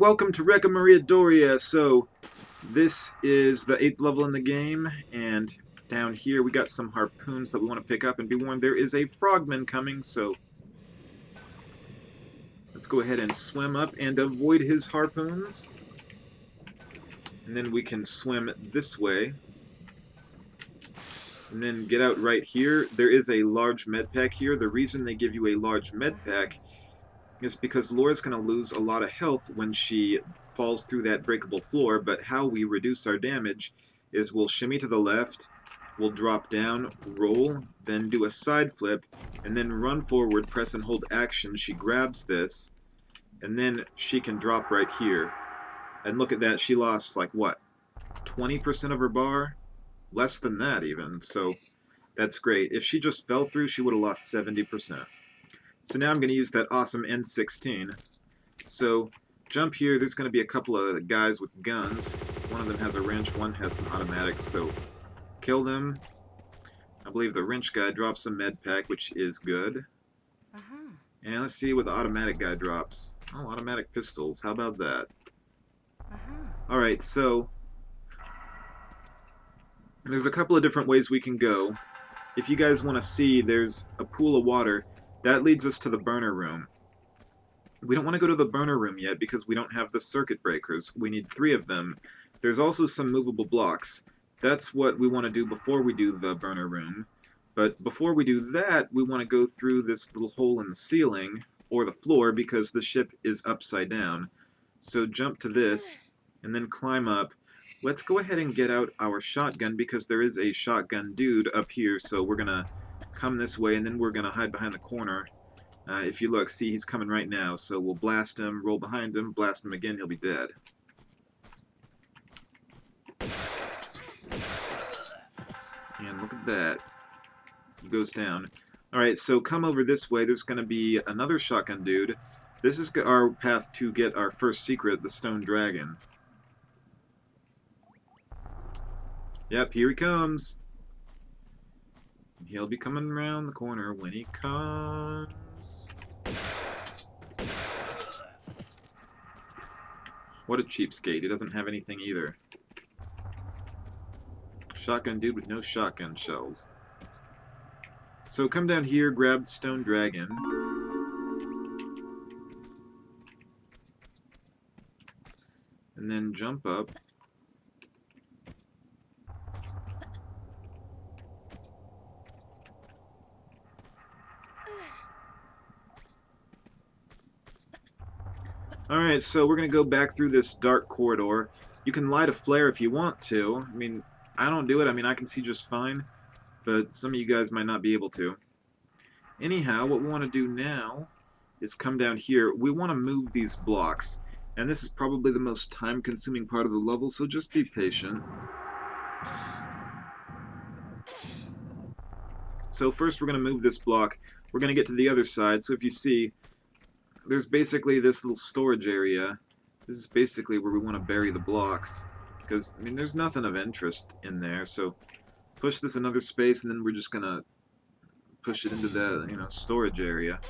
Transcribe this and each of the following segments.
welcome to Recca Maria Doria. So, this is the 8th level in the game, and down here we got some harpoons that we want to pick up, and be warned, there is a frogman coming, so let's go ahead and swim up and avoid his harpoons. And then we can swim this way, and then get out right here. There is a large med pack here. The reason they give you a large med pack is because Laura's going to lose a lot of health when she falls through that breakable floor, but how we reduce our damage is we'll shimmy to the left, we'll drop down, roll, then do a side flip, and then run forward, press and hold action. She grabs this, and then she can drop right here. And look at that, she lost, like, what, 20% of her bar? Less than that, even, so that's great. If she just fell through, she would have lost 70%. So now I'm going to use that awesome N16. So, jump here, there's going to be a couple of guys with guns. One of them has a wrench, one has some automatics, so kill them. I believe the wrench guy drops a med pack, which is good. And let's see what the automatic guy drops. Oh, automatic pistols, how about that? Alright, so there's a couple of different ways we can go. If you guys want to see, there's a pool of water. That leads us to the burner room. We don't want to go to the burner room yet because we don't have the circuit breakers. We need 3 of them. There's also some movable blocks. That's what we want to do before we do the burner room. But before we do that, we want to go through this little hole in the ceiling, or the floor, because the ship is upside down. So jump to this, and then climb up. Let's go ahead and get out our shotgun, because there is a shotgun dude up here, so we're going to come this way, and then we're going to hide behind the corner. If you look, see, he's coming right now, so we'll blast him, roll behind him, blast him again, he'll be dead. And look at that. He goes down. Alright, so come over this way, there's going to be another shotgun dude. This is our path to get our first secret, the Stone Dragon. Yep, here he comes. He'll be coming around the corner when he comes. What a cheapskate. He doesn't have anything either. Shotgun dude with no shotgun shells. So come down here, grab the Stone Dragon. And then jump up. Alright, so we're going to go back through this dark corridor. You can light a flare if you want to. I mean, I don't do it. I mean, I can see just fine. But some of you guys might not be able to. Anyhow, what we want to do now is come down here. We want to move these blocks. And this is probably the most time-consuming part of the level, so just be patient. So first we're going to move this block. We're going to get to the other side, so if you see, there's basically this little storage area. This is basically where we want to bury the blocks. Because, I mean, there's nothing of interest in there, so push this another space, and then we're just going to push it into the, storage area.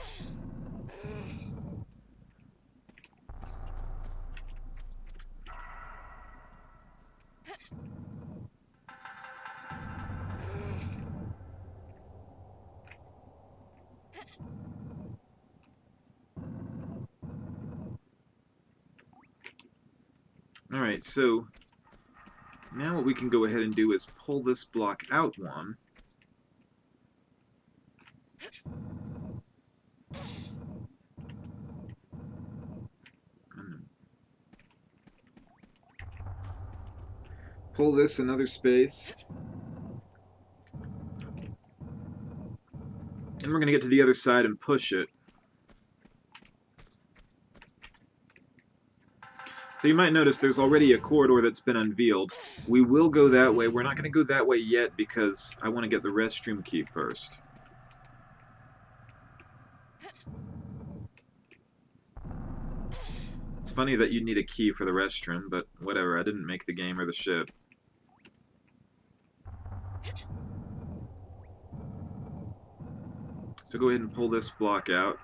Alright, so now what we can go ahead and do is pull this block out one. Pull this another space. And we're going to get to the other side and push it. So you might notice there's already a corridor that's been unveiled. We will go that way. We're not going to go that way yet because I want to get the restroom key first. It's funny that you need a key for the restroom, but whatever, I didn't make the game or the ship. So go ahead and pull this block out.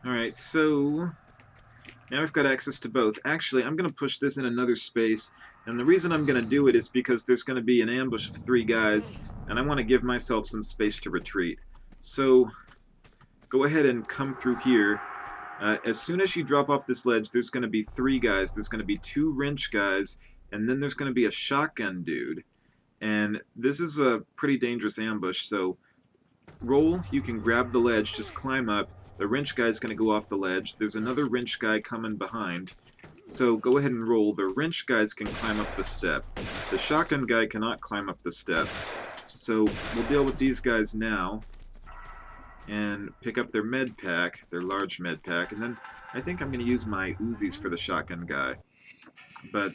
Alright, so now we've got access to both. Actually, I'm going to push this in another space, and the reason I'm going to do it is because there's going to be an ambush of 3 guys, and I want to give myself some space to retreat. So, go ahead and come through here. As soon as you drop off this ledge, there's going to be 3 guys. There's going to be 2 wrench guys, and then there's going to be a shotgun dude. And this is a pretty dangerous ambush, so roll, you can grab the ledge, just climb up. The wrench guy's going to go off the ledge. There's another wrench guy coming behind. So go ahead and roll. The wrench guys can climb up the step. The shotgun guy cannot climb up the step. So we'll deal with these guys now and pick up their med pack, their large med pack, and then I think I'm going to use my Uzis for the shotgun guy. But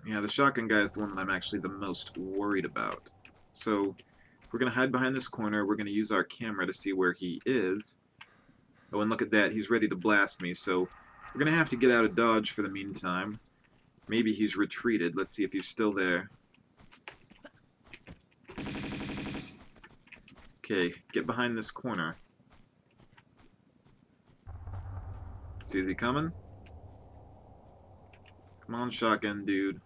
yeah, the shotgun guy is the one that I'm actually the most worried about. So we're going to hide behind this corner. We're going to use our camera to see where he is. Oh, and look at that. He's ready to blast me, so we're going to have to get out of dodge for the meantime. Maybe he's retreated. Let's see if he's still there. Okay, get behind this corner. See, is he coming? Come on, shotgun dude.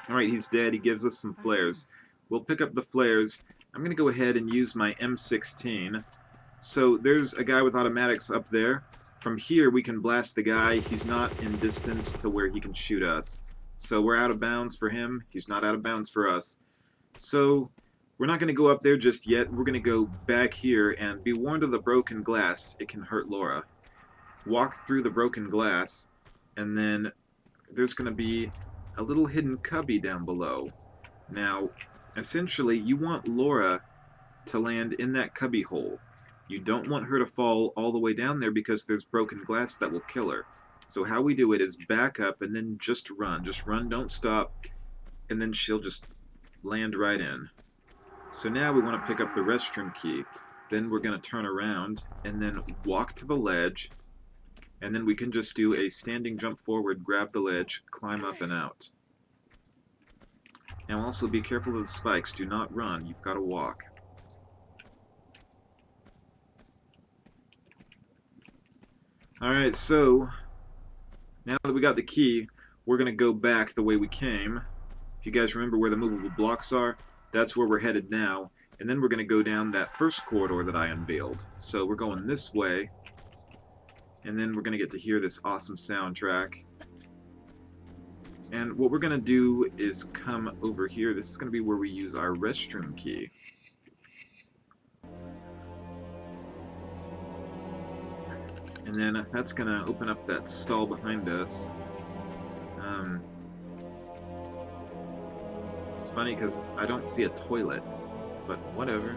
Alright, he's dead. He gives us some flares. We'll pick up the flares. I'm going to go ahead and use my M16. So there's a guy with automatics up there. From here, we can blast the guy. He's not in distance to where he can shoot us. So we're out of bounds for him. He's not out of bounds for us. So we're not going to go up there just yet. We're going to go back here and be warned of the broken glass. It can hurt Laura. Walk through the broken glass, and then there's going to be a little hidden cubby down below. Now, essentially, you want Laura to land in that cubby hole. You don't want her to fall all the way down there because there's broken glass that will kill her. So how we do it is back up and then just run. Just run, don't stop, and then she'll just land right in. So now we want to pick up the restroom key. Then we're going to turn around and then walk to the ledge, and then we can just do a standing jump forward, grab the ledge, climb up and out. Now also be careful of the spikes. Do not run. You've got to walk. Alright, so now that we got the key, we're going to go back the way we came. If you guys remember where the movable blocks are, that's where we're headed now. And then we're going to go down that first corridor that I unveiled. So we're going this way. And then we're going to get to hear this awesome soundtrack. And what we're going to do is come over here. This is going to be where we use our restroom key. And then that's going to open up that stall behind us. It's funny because I don't see a toilet, but whatever.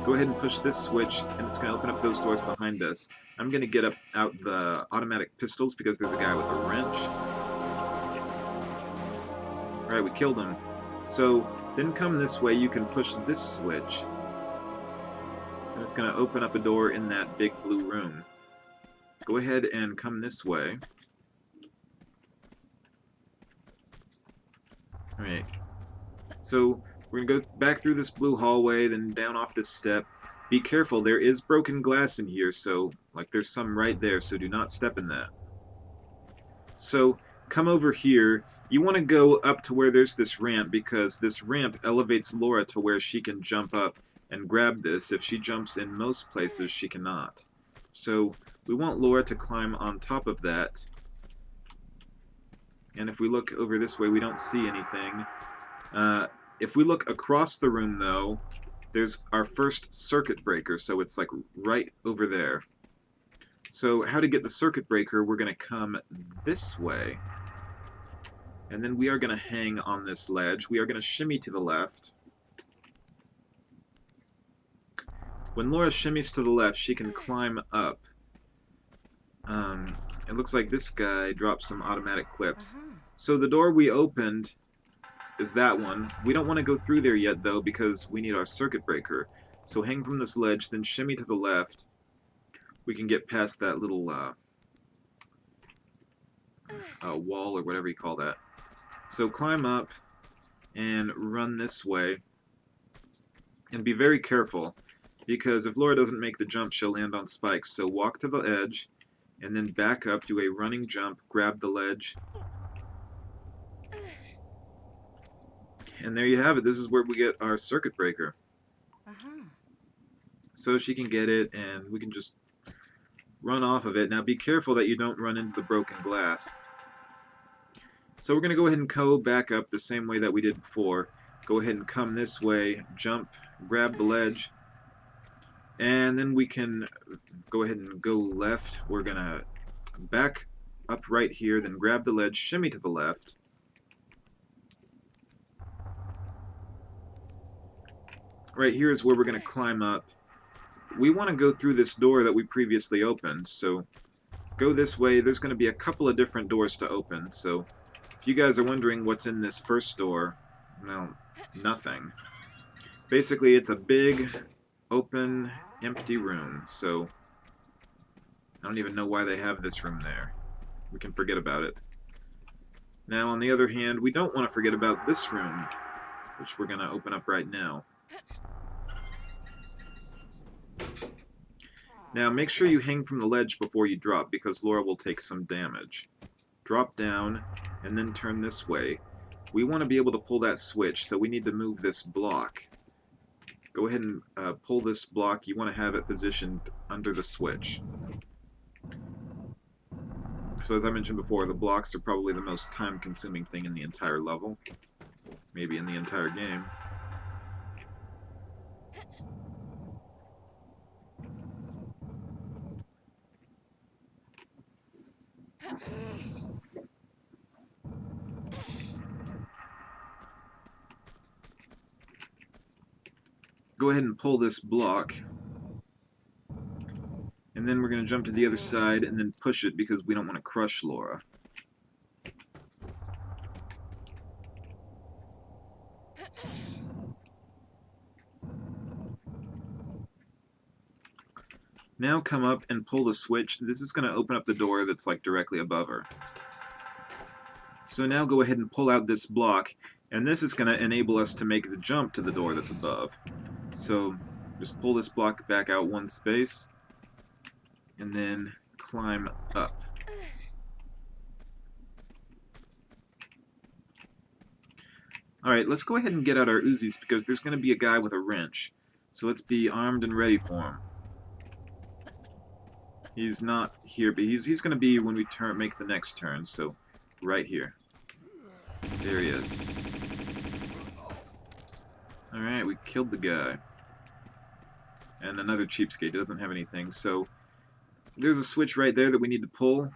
Go ahead and push this switch, and it's going to open up those doors behind us. I'm going to get out the automatic pistols because there's a guy with a wrench. Alright, we killed him. So, then come this way, you can push this switch. And it's going to open up a door in that big blue room. Go ahead and come this way. Alright. So, we're going to go back through this blue hallway, then down off this step. Be careful, there is broken glass in here, so, like, there's some right there, so do not step in that. So, come over here. You want to go up to where there's this ramp, because this ramp elevates Laura to where she can jump up and grab this. If she jumps in most places, she cannot. So, we want Laura to climb on top of that. And if we look over this way, we don't see anything. If we look across the room, though, there's our first circuit breaker, so it's like right over there. So how to get the circuit breaker, we're going to come this way. And then we are going to hang on this ledge. We are going to shimmy to the left. When Laura shimmies to the left, she can climb up. It looks like this guy dropped some automatic clips. So the door we opened is that one. We don't want to go through there yet, though, because we need our circuit breaker. So hang from this ledge, then shimmy to the left. We can get past that little wall or whatever you call that. So climb up and run this way. And be very careful, because if Laura doesn't make the jump, she'll land on spikes. So walk to the edge, and then back up, do a running jump, grab the ledge. And there you have it. This is where we get our circuit breaker. So she can get it, and we can just run off of it. Now be careful that you don't run into the broken glass. So we're going to go ahead and go back up the same way that we did before. Go ahead and come this way, jump, grab the ledge, and then we can go ahead and go left. We're going to back up right here, then grab the ledge, shimmy to the left. Right here is where we're going to climb up. We want to go through this door that we previously opened, so go this way. There's going to be a couple of different doors to open, so if you guys are wondering what's in this first door, well, nothing. Basically, it's a big, open, empty room, so I don't even know why they have this room there. We can forget about it. Now, on the other hand, we don't want to forget about this room, which we're going to open up right now. Now, make sure you hang from the ledge before you drop, because Laura will take some damage. Drop down, and then turn this way. We want to be able to pull that switch, so we need to move this block. Go ahead and pull this block. You want to have it positioned under the switch. So as I mentioned before, the blocks are probably the most time-consuming thing in the entire level. Maybe in the entire game. Go ahead and pull this block, and then we're going to jump to the other side and then push it because we don't want to crush Laura. Now come up and pull the switch. This is going to open up the door that's like directly above her. So now go ahead and pull out this block, and this is going to enable us to make the jump to the door that's above. So just pull this block back out one space, and then climb up. Alright, let's go ahead and get out our Uzis, because there's going to be a guy with a wrench. So let's be armed and ready for him. He's not here, but he's going to be when we make the next turn, so right here. There he is. Alright, we killed the guy. And another cheapskate doesn't have anything, so there's a switch right there that we need to pull.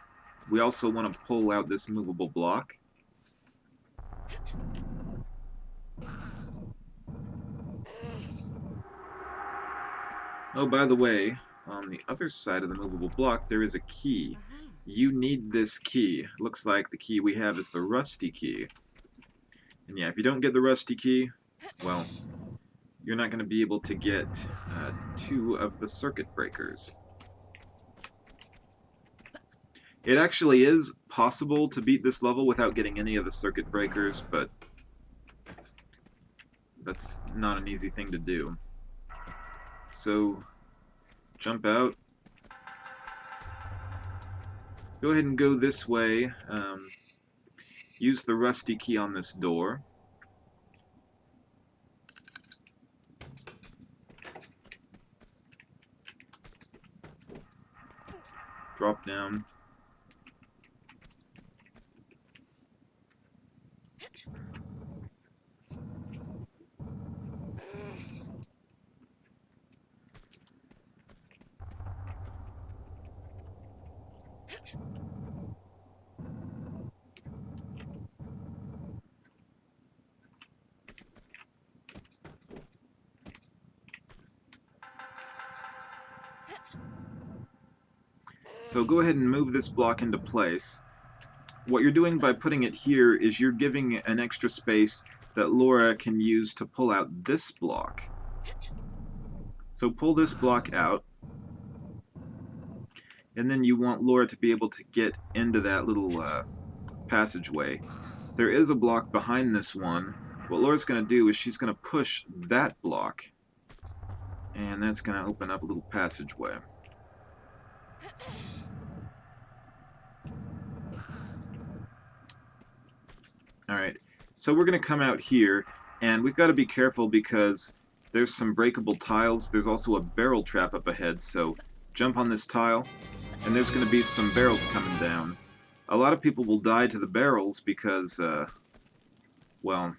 We also want to pull out this movable block. Oh, by the way, on the other side of the movable block, there is a key. You need this key. Looks like the key we have is the rusty key. And yeah, if you don't get the rusty key, well, you're not going to be able to get 2 of the circuit breakers. It actually is possible to beat this level without getting any of the circuit breakers, but that's not an easy thing to do. So, jump out. Go ahead and go this way. Use the rusty key on this door. Drop down. So go ahead and move this block into place. What you're doing by putting it here is you're giving an extra space that Laura can use to pull out this block. So pull this block out, and then you want Laura to be able to get into that little passageway. There is a block behind this one. What Laura's going to do is she's going to push that block. And that's going to open up a little passageway. Alright, so we're going to come out here, and we've got to be careful because there's some breakable tiles. There's also a barrel trap up ahead, so jump on this tile, and there's going to be some barrels coming down. A lot of people will die to the barrels because, well,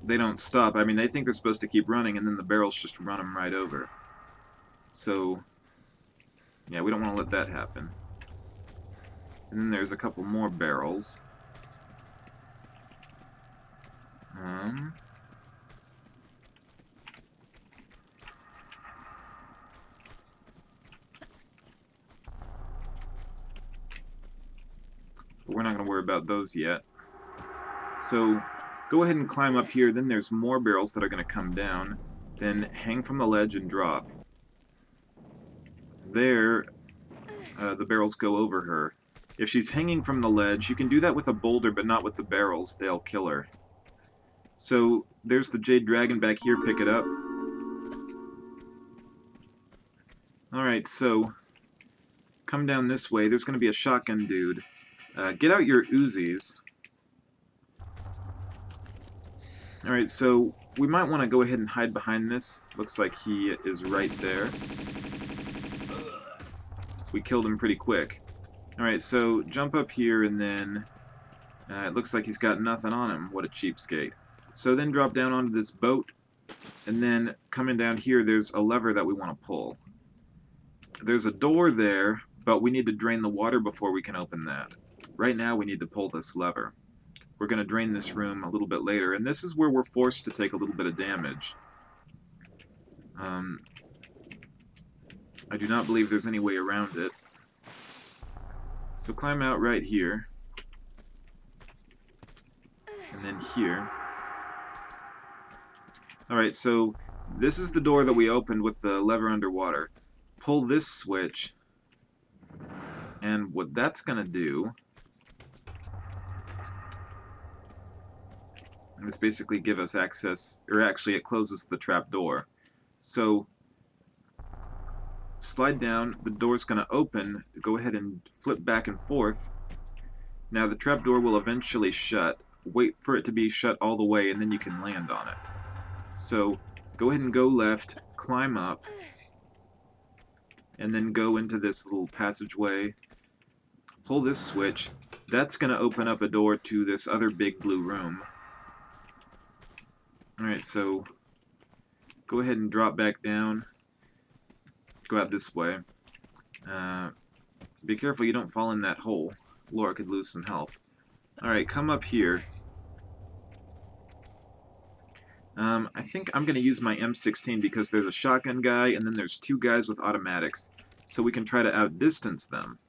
they don't stop. I mean, they think they're supposed to keep running, and then the barrels just run them right over. So, yeah, we don't want to let that happen. And then there's a couple more barrels. But we're not going to worry about those yet. So, go ahead and climb up here. Then there's more barrels that are going to come down. Then hang from the ledge and drop. There, the barrels go over her. If she's hanging from the ledge, you can do that with a boulder, but not with the barrels. They'll kill her. So, there's the Jade Dragon back here. Pick it up. Alright, so, come down this way. There's going to be a shotgun dude. Get out your Uzis. Alright, so, we might want to go ahead and hide behind this. Looks like he is right there. We killed him pretty quick. Alright, so, jump up here and then... it looks like he's got nothing on him. What a cheapskate. So then drop down onto this boat, and then coming down here there's a lever that we want to pull. There's a door there, but we need to drain the water before we can open that. Right now we need to pull this lever. We're going to drain this room a little bit later, and this is where we're forced to take a little bit of damage. I do not believe there's any way around it. So climb out right here, and then here. Alright, so this is the door that we opened with the lever underwater. Pull this switch, and what that's going to do is basically give us access, or actually it closes the trap door. So, slide down, the door's going to open, go ahead and flip back and forth. Now the trap door will eventually shut. Wait for it to be shut all the way, and then you can land on it. So, go ahead and go left, climb up, and then go into this little passageway. Pull this switch. That's going to open up a door to this other big blue room. Alright, so go ahead and drop back down. Go out this way. Be careful you don't fall in that hole. Laura could lose some health. Alright, come up here. I think I'm going to use my M16 because there's a shotgun guy and then there's two guys with automatics. So we can try to outdistance them.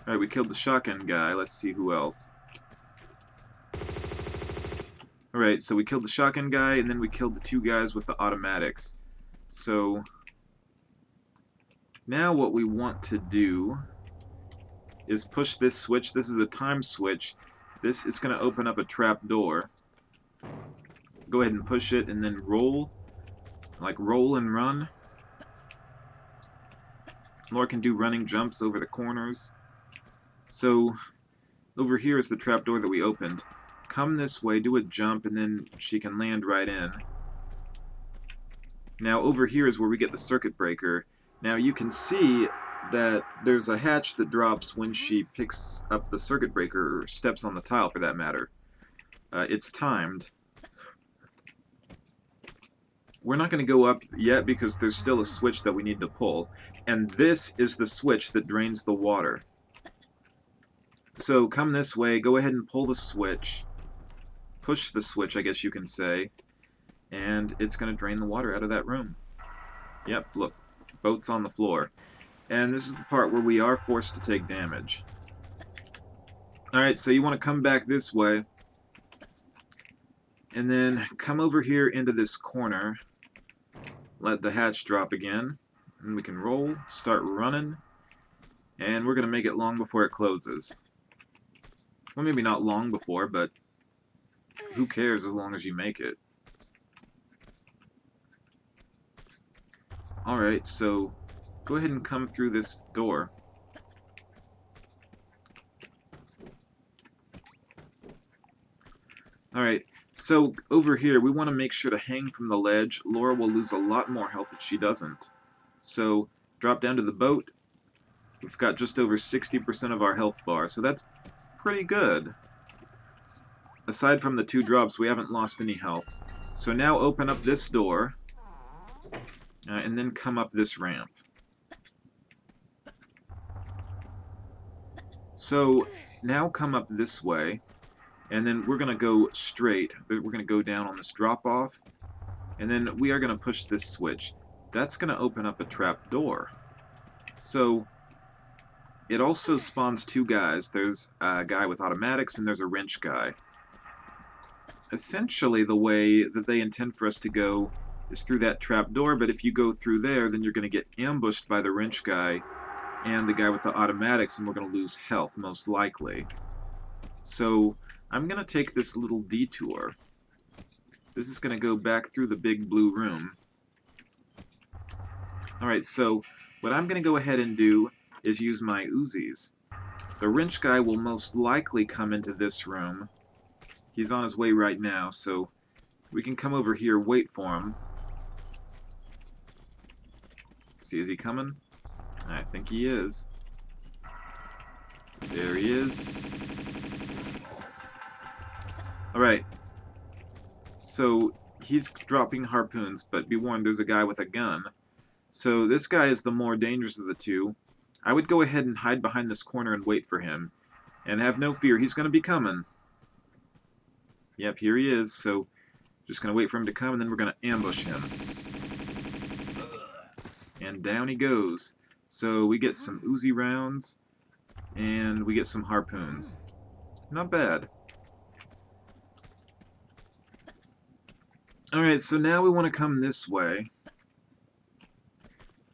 Alright, we killed the shotgun guy. Let's see who else. Alright, so we killed the shotgun guy, and then we killed the two guys with the automatics. So, now what we want to do is push this switch. This is a time switch. This is going to open up a trap door. Go ahead and push it, and then roll. Like roll and run. Laura can do running jumps over the corners. So, over here is the trapdoor that we opened. Come this way, do a jump, and then she can land right in. Now, over here is where we get the circuit breaker. Now, you can see that there's a hatch that drops when she picks up the circuit breaker, or steps on the tile, for that matter. It's timed. We're not going to go up yet because there's still a switch that we need to pull. And this is the switch that drains the water. So come this way, go ahead and pull the switch. Push the switch, I guess you can say. And it's going to drain the water out of that room. Yep, look. Boat's on the floor. And this is the part where we are forced to take damage. Alright, so you want to come back this way. And then come over here into this corner. Let the hatch drop again. And we can roll, start running. And we're going to make it long before it closes. Well, maybe not long before, but who cares as long as you make it. Alright, so go ahead and come through this door. Alright, so over here we want to make sure to hang from the ledge. Laura will lose a lot more health if she doesn't. So drop down to the boat. We've got just over 60% of our health bar, so that's pretty good. Aside from the 2 drops, we haven't lost any health. So now open up this door, and then come up this ramp. So now come up this way, and then we're going to go straight. We're going to go down on this drop-off, and then we are going to push this switch. That's going to open up a trap door. So it also spawns 2 guys. There's a guy with automatics, and there's a wrench guy. Essentially, the way that they intend for us to go is through that trap door, but if you go through there, then you're going to get ambushed by the wrench guy and the guy with the automatics, and we're going to lose health, most likely. So I'm going to take this little detour. This is going to go back through the big blue room. Alright, so what I'm going to go ahead and do is use my Uzis. The wrench guy will most likely come into this room. He's on his way right now, so we can come over here, wait for him. See, is he coming? I think he is. There he is. Alright. So, he's dropping harpoons, but be warned, there's a guy with a gun. So, this guy is the more dangerous of the 2. I would go ahead and hide behind this corner and wait for him. And have no fear, he's going to be coming. Yep, here he is, so just going to wait for him to come, and then we're going to ambush him. And down he goes. So we get some Uzi rounds, and we get some harpoons. Not bad. Alright, so now we want to come this way.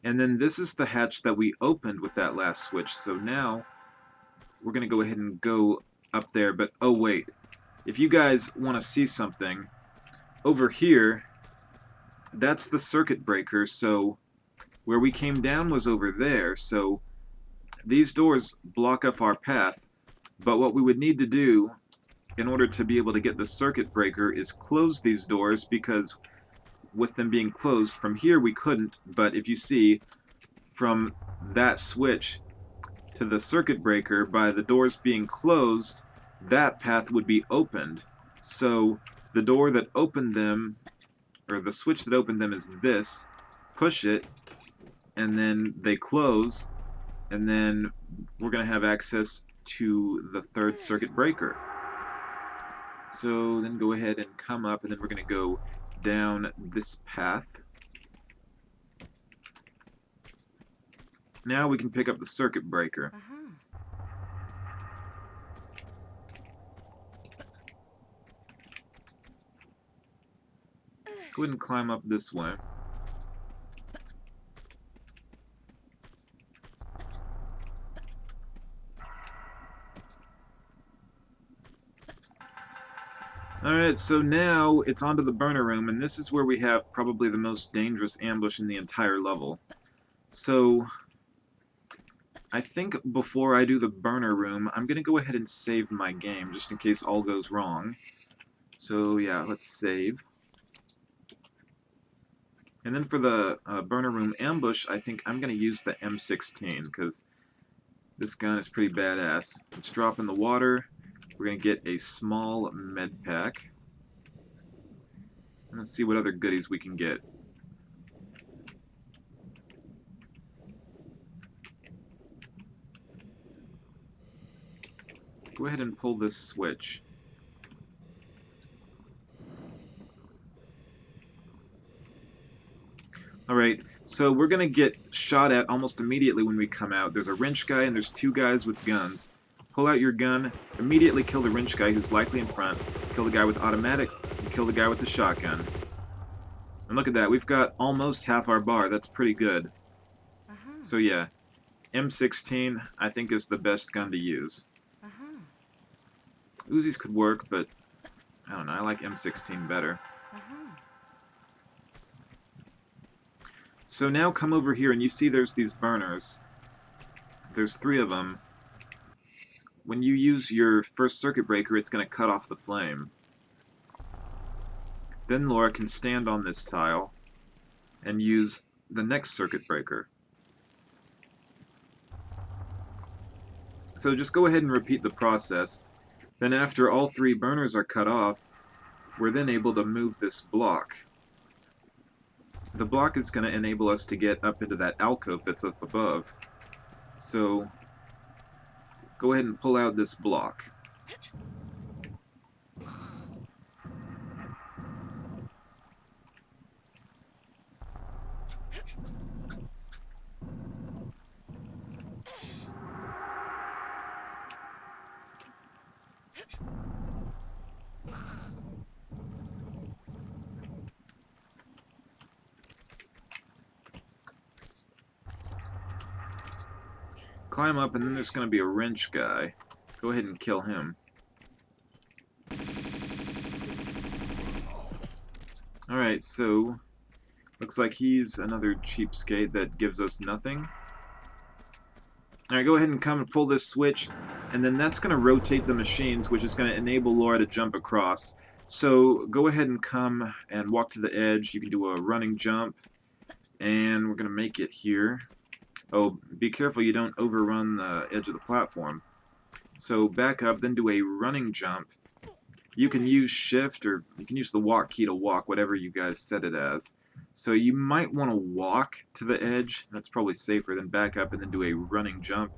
And then this is the hatch that we opened with that last switch, so now we're going to go ahead and go up there, but oh wait. If you guys want to see something, over here, that's the circuit breaker, so where we came down was over there, so these doors block off our path, but what we would need to do in order to be able to get the circuit breaker is close these doors, because with them being closed from here we couldn't, but if you see, from that switch to the circuit breaker, by the doors being closed, that path would be opened. So the door that opened them, or the switch that opened them, is this. Push it, and then they close, and then we're going to have access to the 3rd circuit breaker. So then go ahead and come up, and then we're going to go down this path. Now we can pick up the circuit breaker. Go ahead and climb up this way. Alright, so now it's onto the burner room, and this is where we have probably the most dangerous ambush in the entire level. So I think before I do the burner room, I'm going to go ahead and save my game, just in case all goes wrong. So yeah, let's save. And then for the burner room ambush, I think I'm going to use the M16, because this gun is pretty badass. Let's drop in the water. We're going to get a small med pack. And let's see what other goodies we can get. Go ahead and pull this switch. Alright, so we're going to get shot at almost immediately when we come out. There's a wrench guy and there's 2 guys with guns. Pull out your gun, immediately kill the wrench guy who's likely in front, kill the guy with automatics, and kill the guy with the shotgun. And look at that, we've got almost half our bar. That's pretty good. So yeah, M16 I think is the best gun to use. Uzis could work, but I don't know, I like M16 better. So now come over here and you see there's these burners. There's 3 of them. When you use your first circuit breaker, it's going to cut off the flame. Then Laura can stand on this tile and use the next circuit breaker. So just go ahead and repeat the process. Then after all 3 burners are cut off, we're then able to move this block. The block is going to enable us to get up into that alcove that's up above. So go ahead and pull out this block. Climb up, and then there's going to be a wrench guy. Go ahead and kill him. Alright, so looks like he's another cheapskate that gives us nothing. Alright, go ahead and come and pull this switch, and then that's going to rotate the machines, which is going to enable Laura to jump across. So go ahead and come and walk to the edge. You can do a running jump, and we're going to make it here. Oh, be careful you don't overrun the edge of the platform. So back up, then do a running jump. You can use shift, or you can use the walk key to walk, whatever you guys set it as. So you might want to walk to the edge. That's probably safer than back up and then do a running jump.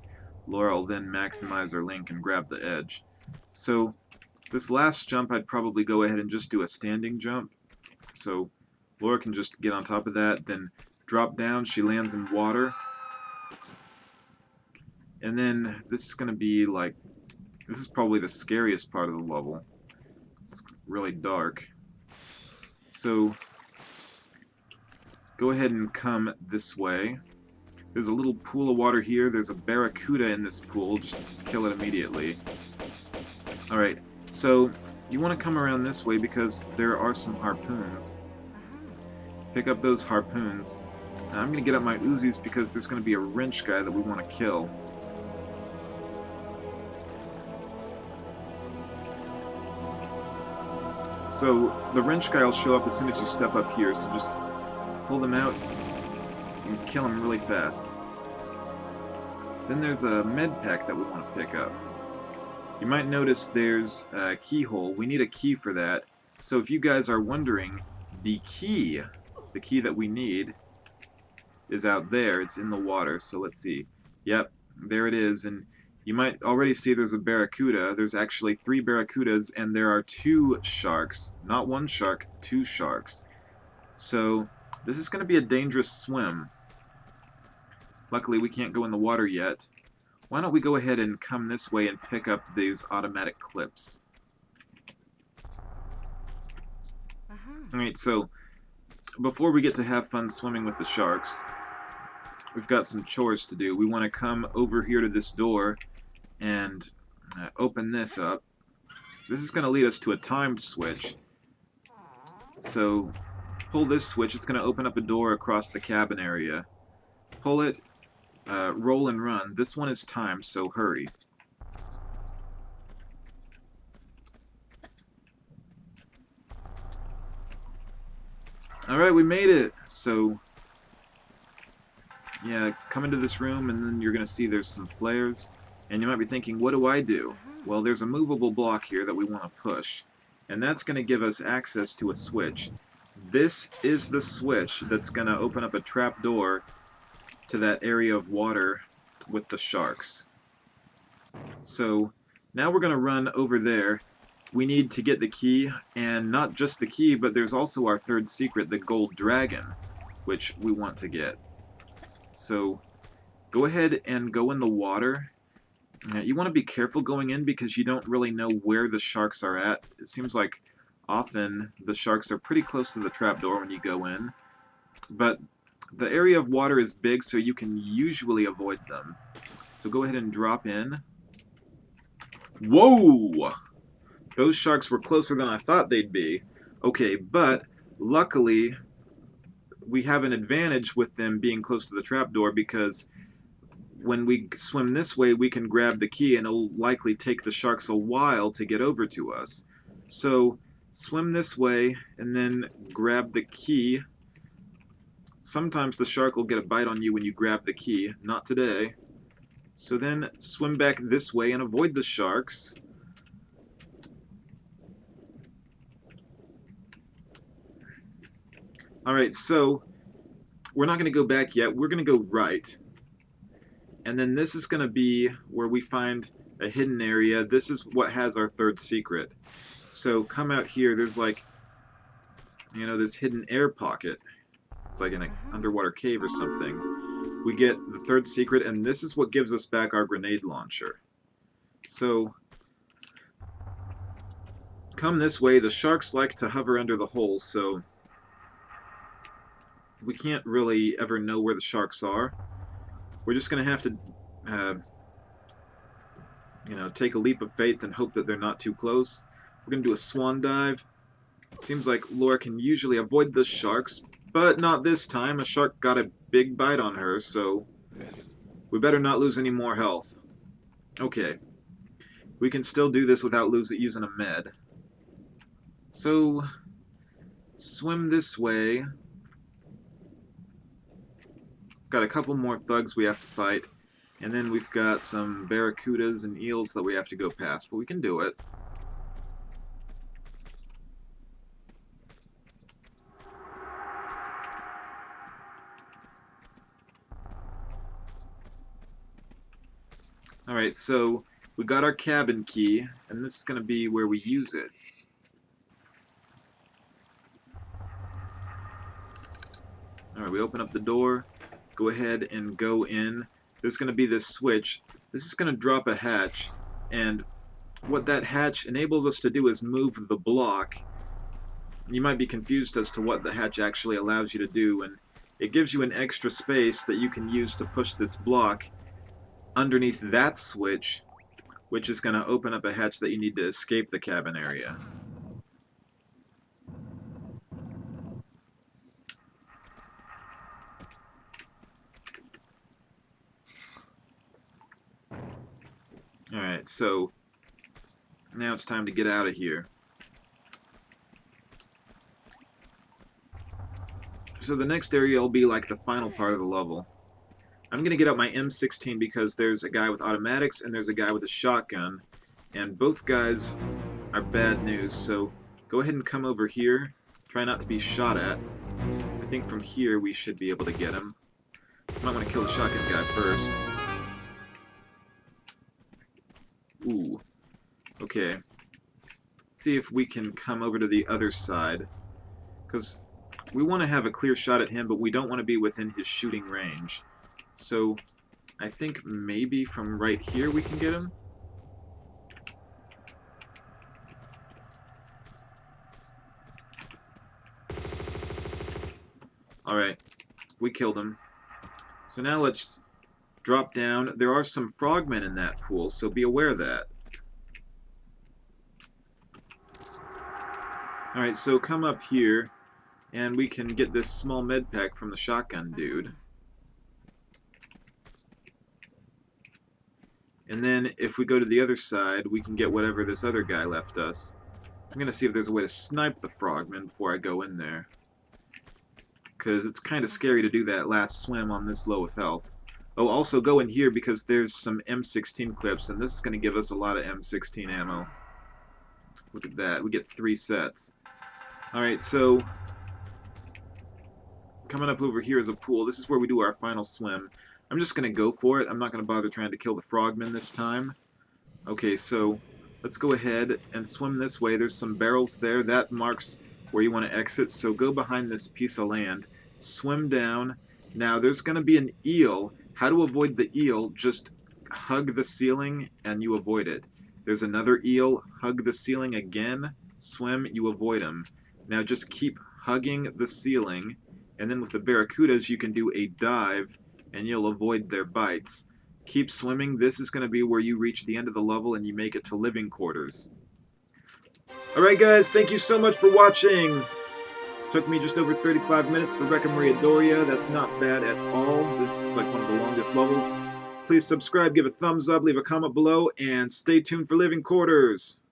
Laura will then maximize her link and grab the edge. So this last jump, I'd probably go ahead and just do a standing jump. So Laura can just get on top of that, then drop down. She lands in water. And then this is going to be like, this is probably the scariest part of the level. It's really dark. So go ahead and come this way. There's a little pool of water here. There's a barracuda in this pool. Just kill it immediately. Alright, so you want to come around this way because there are some harpoons. Pick up those harpoons. Now I'm going to get up my Uzis because there's going to be a wrench guy that we want to kill. So the wrench guy will show up as soon as you step up here, so just pull them out and kill him really fast. Then there's a med pack that we want to pick up. You might notice there's a keyhole. We need a key for that. So if you guys are wondering, the key that we need is out there. It's in the water, so let's see. Yep, there it is. And you might already see there's a barracuda. There's actually 3 barracudas, and there are 2 sharks. Not 1 shark, 2 sharks. So this is going to be a dangerous swim. Luckily, we can't go in the water yet. Why don't we go ahead and come this way and pick up these automatic clips? Alright, so before we get to have fun swimming with the sharks, we've got some chores to do. We want to come over here to this door and open this up. This is going to lead us to a timed switch. So pull this switch. It's going to open up a door across the cabin area. Pull it, roll and run. This one is timed, so hurry. Alright, we made it! So yeah, come into this room and then you're going to see there's some flares. And you might be thinking, what do I do? Well, there's a movable block here that we want to push. And that's going to give us access to a switch. This is the switch that's going to open up a trap door to that area of water with the sharks. So now we're going to run over there. We need to get the key, and not just the key, but there's also our 3rd secret, the gold dragon, which we want to get. So go ahead and go in the water. You want to be careful going in because you don't really know where the sharks are at. It seems like often the sharks are pretty close to the trapdoor when you go in, but the area of water is big, so you can usually avoid them. So go ahead and drop in. Whoa! Those sharks were closer than I thought they'd be. Okay, but luckily we have an advantage with them being close to the trapdoor because when we swim this way, we can grab the key, and it'll likely take the sharks a while to get over to us. So swim this way, and then grab the key. Sometimes the shark will get a bite on you when you grab the key. Not today. So then swim back this way and avoid the sharks. Alright, so we're not going to go back yet. We're going to go right. And then this is going to be where we find a hidden area. This is what has our third secret. So come out here. There's like, you know, this hidden air pocket. It's like in an underwater cave or something. We get the third secret, and this is what gives us back our grenade launcher. So come this way. The sharks like to hover under the hole, so we can't really ever know where the sharks are. We're just going to have to, you know, take a leap of faith and hope that they're not too close. We're going to do a swan dive. It seems like Laura can usually avoid the sharks, but not this time. A shark got a big bite on her, so we better not lose any more health. Okay. We can still do this without using a med. So, swim this way. Got a couple more thugs we have to fight, and then we've got some barracudas and eels that we have to go past, but we can do it. Alright, so we got our cabin key, and this is going to be where we use it. Alright, we open up the door. Go ahead and go in. There's going to be this switch. This is going to drop a hatch, and what that hatch enables us to do is move the block. You might be confused as to what the hatch actually allows you to do, and it gives you an extra space that you can use to push this block underneath that switch, which is going to open up a hatch that you need to escape the cabin area. Alright, so now it's time to get out of here. So the next area will be like the final part of the level. I'm going to get out my M16 because there's a guy with automatics and there's a guy with a shotgun, and both guys are bad news, so go ahead and come over here. Try not to be shot at. I think from here we should be able to get him. Might want to kill the shotgun guy first. Ooh. Okay. See if we can come over to the other side. Because we want to have a clear shot at him, but we don't want to be within his shooting range. So, I think maybe from right here we can get him? Alright. We killed him. So now let's drop down. There are some frogmen in that pool, so be aware of that. Alright, so come up here, and we can get this small med pack from the shotgun dude. And then if we go to the other side, we can get whatever this other guy left us. I'm going to see if there's a way to snipe the frogman before I go in there. Because it's kind of scary to do that last swim on this low of health. Oh, also go in here because there's some M16 clips, and this is going to give us a lot of M16 ammo. Look at that. We get 3 sets. Alright, so coming up over here is a pool. This is where we do our final swim. I'm just going to go for it. I'm not going to bother trying to kill the frogmen this time. Okay, so let's go ahead and swim this way. There's some barrels there. That marks where you want to exit, so go behind this piece of land. Swim down. Now, there's going to be an eel. How to avoid the eel, just hug the ceiling, and you avoid it. There's another eel, hug the ceiling again, swim, you avoid them. Now just keep hugging the ceiling, and then with the barracudas you can do a dive, and you'll avoid their bites. Keep swimming. This is going to be where you reach the end of the level and you make it to living quarters. Alright guys, thank you so much for watching. Took me just over 35 minutes for Wreck Maria Doria. That's not bad at all. This is like one of the longest levels. Please subscribe, give a thumbs up, leave a comment below, and stay tuned for Living Quarters.